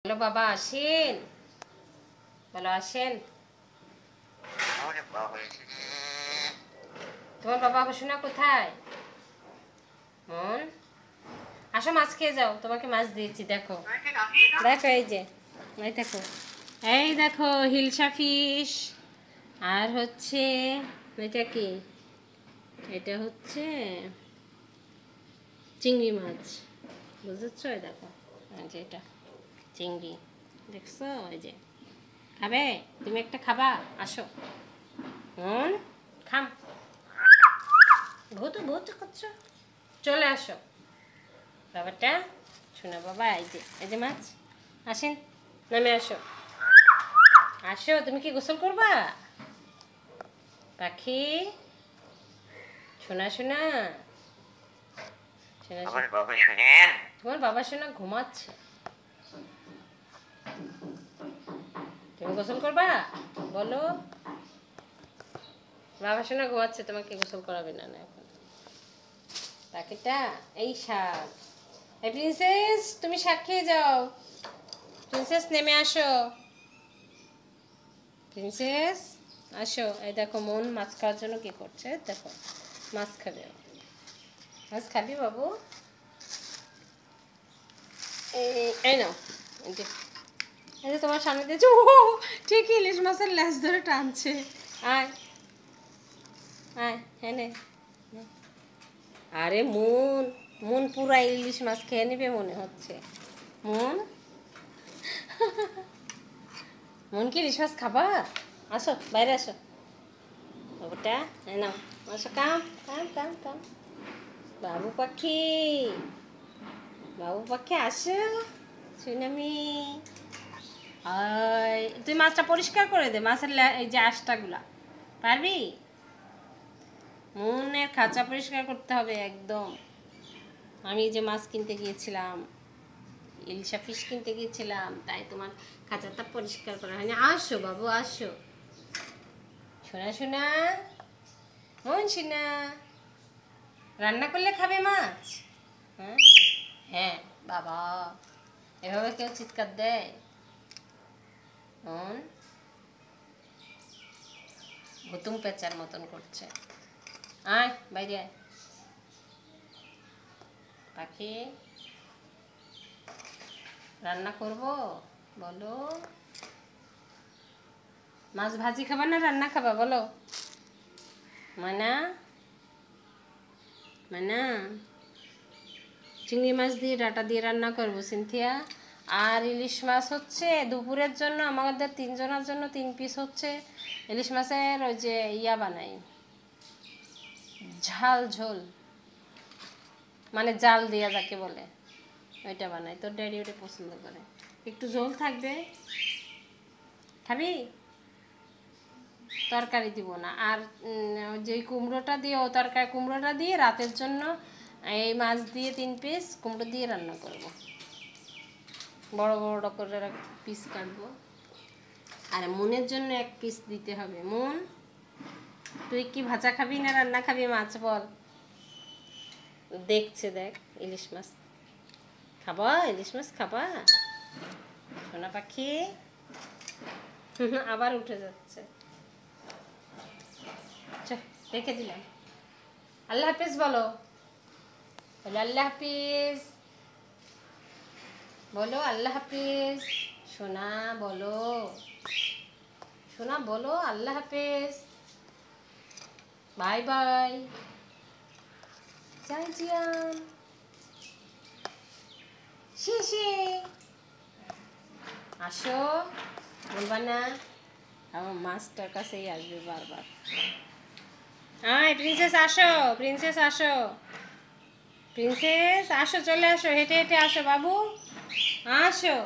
বলো বাবা আসেন, বলো আসেন। তোমার বাবা শোনা কোথায়? মন আসো, মাছ খেয়ে যাও, তোমাকে মাছ দিয়েছি। দেখো দেখো, এই যে এই দেখো, এই দেখো হিলসা ফিশ। আর হচ্ছে এটা কি, এটা হচ্ছে চিংড়ি মাছ, বুঝেছো? এই দেখো, এই যে এটা চিংড়ি, দেখছো? এই যে খাবে, তুমি একটা খাবা? আসো খাম, বহুত বহুত করছো, চলে আসো বাবাটা, শোনা বাবা। এই যে মাছ, আসেন, নামে আসো, আসো। তুমি কি গোসল করবা পাখি? শোনা শোনা শোনা, তোমার বাবা শোনা ঘুমাচ্ছে, তুমি গোসল করবা? বলো, বাবা শোনা ঘুমাচ্ছে, তোমাকে গোসল করাবে না এখন পাখিটা। এই শাক, এই প্রিন্সেস, তুমি শাক খেয়ে যাও। প্রিন্সেস নেমে আসো, প্রিন্সেস আসো। এই দেখো মন মাছ খাওয়ার জন্য কি করছে, দেখো মাছ খাবে। মাছ খাবি বাবু? এই নাও, এই যে তোমার সামনে দিয়েছে। ও ঠিক ইলিশ মাছের ল্যাস ধরে টানছে। আয় আয়, হ্যাঁ নে। আরে মন, মন পুরা ইলিশ মাছ খেয়ে নেবে মনে হচ্ছে। মন মন কি ইলিশ মাছ খাবা? আসো বাইরে আসো বাবুটা, নাও আসো, কাম কাম কাম কাম। বাবু পাখি, বাবু পাখি আসো, সুনামি। তুই মাছটা পরিষ্কার করে দে, মাছের এই যে আঁশটাগুলা পারবি? মনের খাঁচা পরিষ্কার করতে হবে একদম। আমি যে মাছ কিনতে গিয়েছিলাম, ইলিশা ফিশ কিনতে গিয়েছিলাম, তাই তোমার খাঁচাটা পরিষ্কার করা হয়নি। আসো বাবু আসো, শোনা শোনা, মন শোনা। রান্না করলে খাবে মাছ? হ্যাঁ হ্যাঁ বাবা, এভাবে কেউ চিৎকার দেয়? মন ভুতুম পেঁচার মতন করছে। আয় বাইরে আয় পাখি, রান্না করব বলো। মাছ ভাজি খাবা না রান্না খাবা বলো? মানা মানা, চিংড়ি মাছ দিয়ে ডাটা দিয়ে রান্না করবো সিনথিয়া। আর ইলিশ মাছ হচ্ছে দুপুরের জন্য, আমাদের 3 জনের জন্য 3 পিস হচ্ছে ইলিশ মাছের ওই যে ইয়া বানাই, ঝাল ঝোল, মানে জাল দিয়া যাকে বলে ওইটা বানাই। তোর ড্যাডি ওটা পছন্দ করে, একটু ঝোল থাকবে। খাবি? তরকারি দিব না। আর যে কুমড়োটা দিয়ে, ও তরকারি কুমড়োটা দিয়ে রাতের জন্য এই মাছ দিয়ে 3 পিস কুমড়ো দিয়ে রান্না করব, বড় বড় করে পিস কাটবো। আর মনের জন্য 1 পিস দিতে হবে। মন, তুই কি ভাজা খাবি না রান্না খাবি মাছ বল? দেখছে, দেখ ইলিশ মাছ খাবা, ইলিশ মাছ খাবা সোনা পাখি? আবার উঠে যাচ্ছে, রেখে দিলাম। আল্লাহ হাফিজ বলো, বলো আল্লাহ হাফিজ, বলো আল্লাহ হাফিজ। সোনা বলো, সোনা বলো আল্লাহ হাফিজ, বাই বাই, যাই জিয়ান, শিশি। আসো, বলবা না? আমার মাছটার কাছেই আসবে বারবার। আয় প্রিন্সেস আসো, প্রিন্সেস আসো, প্রিন্সেস আসো, চলে আসো, হেঁটে হেঁটে আসো বাবু, আসো।